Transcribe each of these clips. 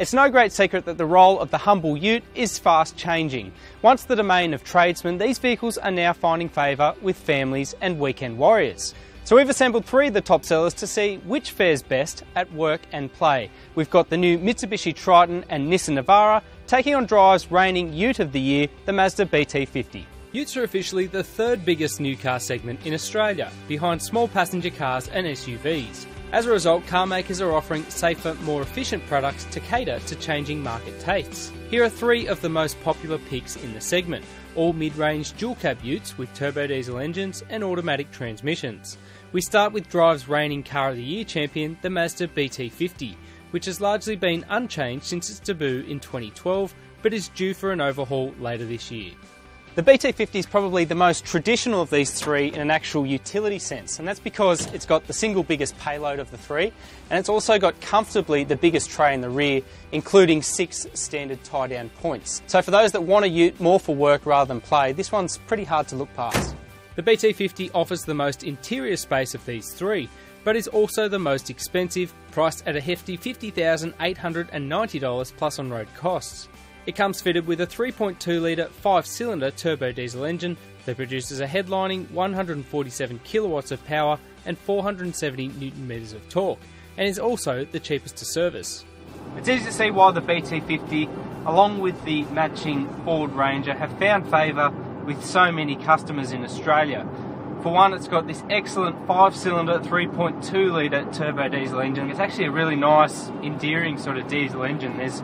It's no great secret that the role of the humble ute is fast changing. Once the domain of tradesmen, these vehicles are now finding favour with families and weekend warriors. So we've assembled 3 of the top sellers to see which fares best at work and play. We've got the new Mitsubishi Triton and Nissan Navara taking on Drive's reigning ute of the year, the Mazda BT50. Utes are officially the 3rd biggest new car segment in Australia, behind small passenger cars and SUVs. As a result, car makers are offering safer, more efficient products to cater to changing market tastes. Here are 3 of the most popular picks in the segment, all mid-range dual-cab utes with turbo diesel engines and automatic transmissions. We start with Drive's reigning Car of the Year champion, the Mazda BT50, which has largely been unchanged since its debut in 2012, but is due for an overhaul later this year. The BT50 is probably the most traditional of these 3 in an actual utility sense, and that's because it's got the single biggest payload of the 3, and it's also got comfortably the biggest tray in the rear, including 6 standard tie-down points. So for those that want a ute more for work rather than play, this one's pretty hard to look past. The BT50 offers the most interior space of these 3, but is also the most expensive, priced at a hefty $50,890 plus on-road costs. It comes fitted with a 3.2 litre 5-cylinder turbo diesel engine that produces a headlining 147 kilowatts of power and 470 newton metres of torque, and is also the cheapest to service. It's easy to see why the BT50, along with the matching Ford Ranger, have found favour with so many customers in Australia. For one, it's got this excellent 5-cylinder 3.2 litre turbo diesel engine. It's actually a really nice, endearing sort of diesel engine. There's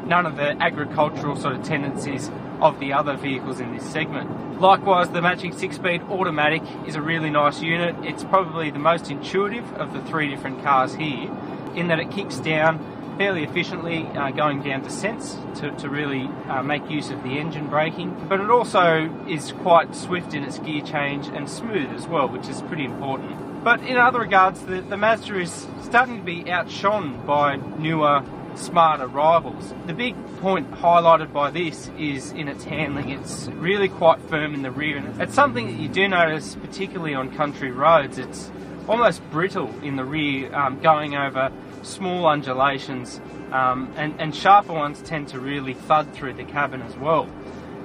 none of the agricultural sort of tendencies of the other vehicles in this segment. Likewise, the matching 6-speed automatic is a really nice unit. It's probably the most intuitive of the 3 different cars here, in that it kicks down fairly efficiently, going down to sense to really make use of the engine braking, but it also is quite swift in its gear change and smooth as well, which is pretty important. But in other regards, the Mazda is starting to be outshone by newer, smarter rivals. The big point highlighted by this is in its handling. It's really quite firm in the rear, and it's something that you do notice particularly on country roads. It's almost brittle in the rear, going over small undulations, and sharper ones tend to really thud through the cabin as well.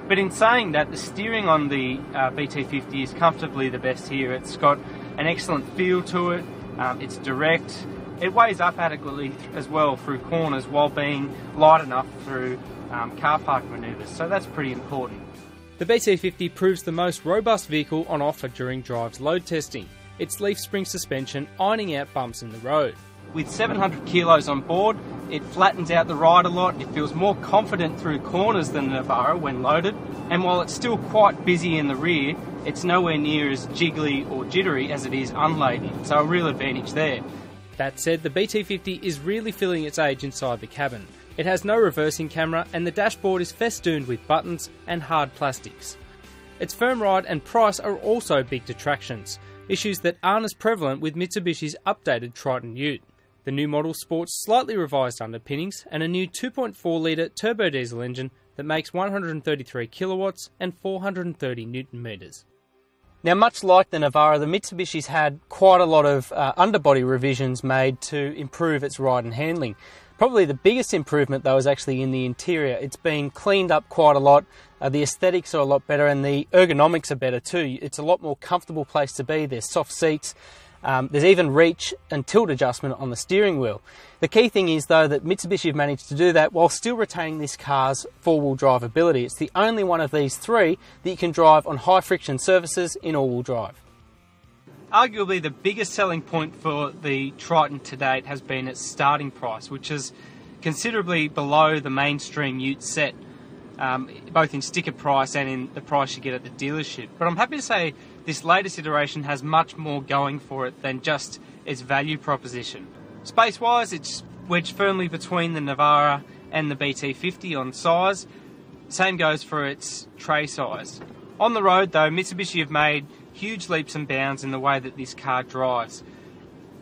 But in saying that, the steering on the BT50 is comfortably the best here. It's got an excellent feel to it, it's direct, it weighs up adequately as well through corners while being light enough through car park manoeuvres, so that's pretty important. The BT50 proves the most robust vehicle on offer during Drive's load testing. Its leaf spring suspension ironing out bumps in the road. With 700 kilos on board, it flattens out the ride a lot, it feels more confident through corners than the Navara when loaded, and while it's still quite busy in the rear, it's nowhere near as jiggly or jittery as it is unladen, so a real advantage there. That said, the BT50 is really filling its age inside the cabin. It has no reversing camera, and the dashboard is festooned with buttons and hard plastics. Its firm ride and price are also big detractions, issues that aren't as prevalent with Mitsubishi's updated Triton ute. The new model sports slightly revised underpinnings and a new 2.4 litre turbo diesel engine that makes 133 kilowatts and 430 newton metres. Now, much like the Navara, the Mitsubishi's had quite a lot of underbody revisions made to improve its ride and handling. Probably the biggest improvement though is actually in the interior. It's been cleaned up quite a lot, the aesthetics are a lot better and the ergonomics are better too. It's a lot more comfortable place to be. There's soft seats, there's even reach and tilt adjustment on the steering wheel. The key thing is though that Mitsubishi have managed to do that while still retaining this car's four-wheel drive ability. It's the only one of these 3 that you can drive on high friction surfaces in all-wheel drive. Arguably the biggest selling point for the Triton to date has been its starting price, which is considerably below the mainstream ute set, both in sticker price and in the price you get at the dealership. But I'm happy to say this latest iteration has much more going for it than just its value proposition. Space-wise, it's wedged firmly between the Navara and the BT50 on size. Same goes for its tray size. On the road though, Mitsubishi have made huge leaps and bounds in the way that this car drives.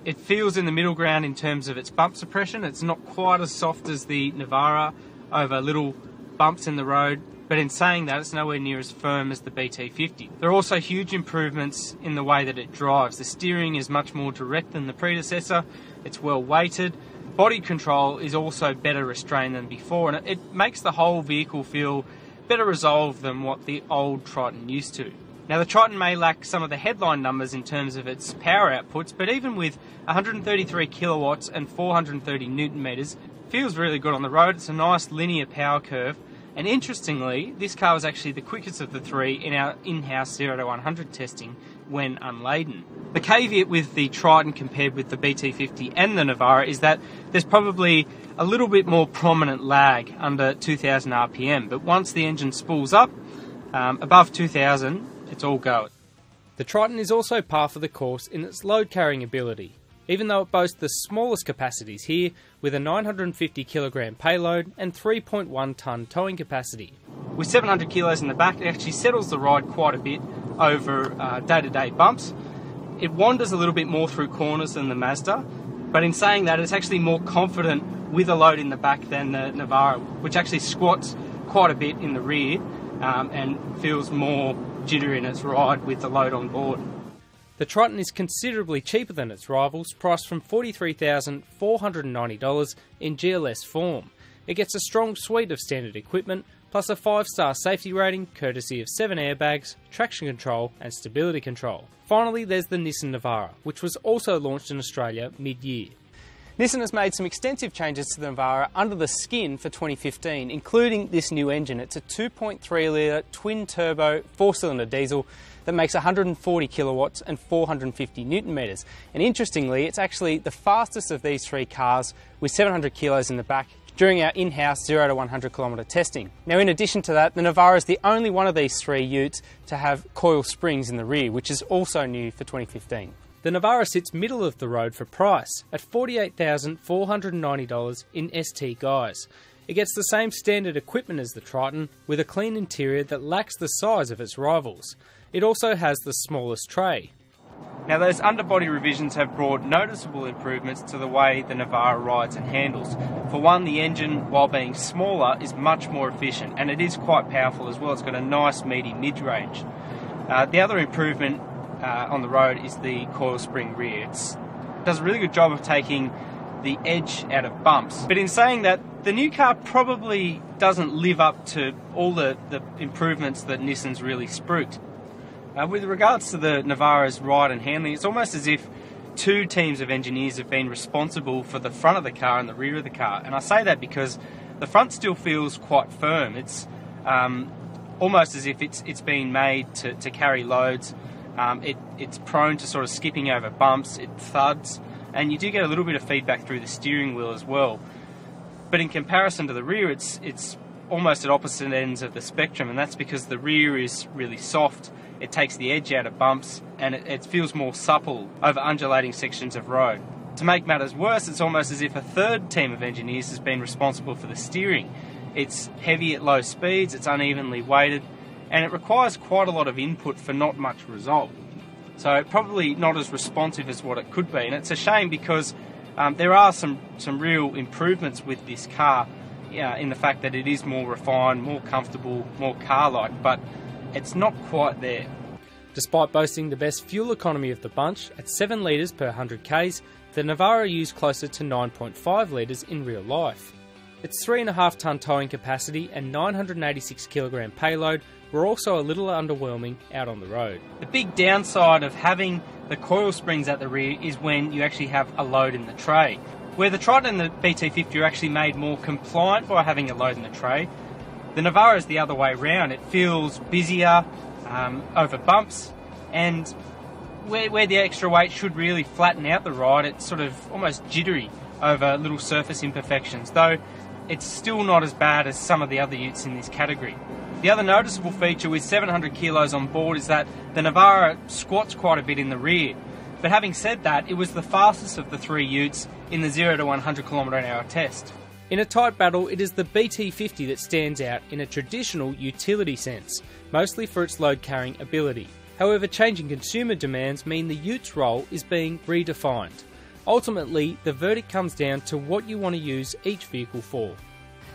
It feels in the middle ground in terms of its bump suppression. It's not quite as soft as the Navara over little bumps in the road, but in saying that, it's nowhere near as firm as the BT50. There are also huge improvements in the way that it drives. The steering is much more direct than the predecessor, it's well weighted, body control is also better restrained than before, and it makes the whole vehicle feel better resolved than what the old Triton used to. Now, the Triton may lack some of the headline numbers in terms of its power outputs, but even with 133 kilowatts and 430 newton meters, it feels really good on the road. It's a nice linear power curve, and interestingly, this car was actually the quickest of the three in our in-house 0 to 100 testing when unladen. The caveat with the Triton compared with the BT50 and the Navara is that there's probably a little bit more prominent lag under 2000 RPM, but once the engine spools up above 2000, it's all go. The Triton is also par for the course in its load carrying ability, even though it boasts the smallest capacities here with a 950 kilogram payload and 3.1 tonne towing capacity. With 700 kilos in the back, it actually settles the ride quite a bit over day-to-day bumps. It wanders a little bit more through corners than the Mazda, but in saying that, it's actually more confident with a load in the back than the Navara, which actually squats quite a bit in the rear and feels more jitter in its ride with the load on board. The Triton is considerably cheaper than its rivals, priced from $43,490 in GLS form. It gets a strong suite of standard equipment, plus a 5-star safety rating courtesy of 7 airbags, traction control and stability control. Finally, there's the Nissan Navara, which was also launched in Australia mid-year. Nissan has made some extensive changes to the Navara under the skin for 2015, including this new engine. It's a 2.3 litre twin-turbo 4-cylinder diesel that makes 140 kilowatts and 450 newton meters. And interestingly, it's actually the fastest of these three cars with 700 kilos in the back during our in-house 0 to 100 kilometre testing. Now, in addition to that, the Navara is the only one of these three utes to have coil springs in the rear, which is also new for 2015. The Navara sits middle of the road for price at $48,490 in ST guise. It gets the same standard equipment as the Triton, with a clean interior that lacks the size of its rivals. It also has the smallest tray. Now, those underbody revisions have brought noticeable improvements to the way the Navara rides and handles. For one, the engine, while being smaller, is much more efficient, and it is quite powerful as well. It's got a nice meaty mid-range. The other improvement on the road is the coil spring rear. It does a really good job of taking the edge out of bumps. But in saying that, the new car probably doesn't live up to all the improvements that Nissan's really spruiked. With regards to the Navara's ride and handling, it's almost as if two teams of engineers have been responsible for the front of the car and the rear of the car. And I say that because the front still feels quite firm. It's almost as if it's been made to carry loads. It's prone to sort of skipping over bumps, it thuds, and you do get a little bit of feedback through the steering wheel as well. But in comparison to the rear, it's almost at opposite ends of the spectrum, and that's because the rear is really soft, it takes the edge out of bumps, and it feels more supple over undulating sections of road. To make matters worse, it's almost as if a third team of engineers has been responsible for the steering. It's heavy at low speeds, it's unevenly weighted, and it requires quite a lot of input for not much result. So probably not as responsive as what it could be, and it's a shame because there are some real improvements with this car in the fact that it is more refined, more comfortable, more car-like, but it's not quite there. Despite boasting the best fuel economy of the bunch at 7 litres per 100 k's, the Navara used closer to 9.5 litres in real life. Its 3.5 tonne towing capacity and 986 kilogram payload were also a little underwhelming out on the road. The big downside of having the coil springs at the rear is when you actually have a load in the tray. Where the Triton and the BT50 are actually made more compliant by having a load in the tray, the Navara is the other way around. It feels busier over bumps, and where the extra weight should really flatten out the ride, it's sort of almost jittery over little surface imperfections, though it's still not as bad as some of the other utes in this category. The other noticeable feature with 700 kilos on board is that the Navara squats quite a bit in the rear. But having said that, it was the fastest of the three utes in the 0 to 100 km/h test. In a tight battle, it is the BT50 that stands out in a traditional utility sense, mostly for its load carrying ability. However, changing consumer demands mean the ute's role is being redefined. Ultimately, the verdict comes down to what you want to use each vehicle for.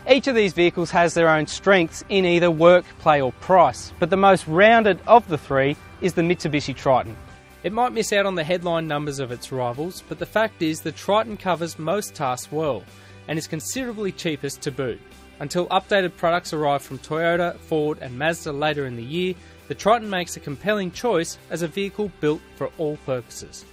Each of these vehicles has their own strengths in either work, play or price, but the most rounded of the three is the Mitsubishi Triton. It might miss out on the headline numbers of its rivals, but the fact is the Triton covers most tasks well, and is considerably cheapest to boot. Until updated products arrive from Toyota, Ford and Mazda later in the year, the Triton makes a compelling choice as a vehicle built for all purposes.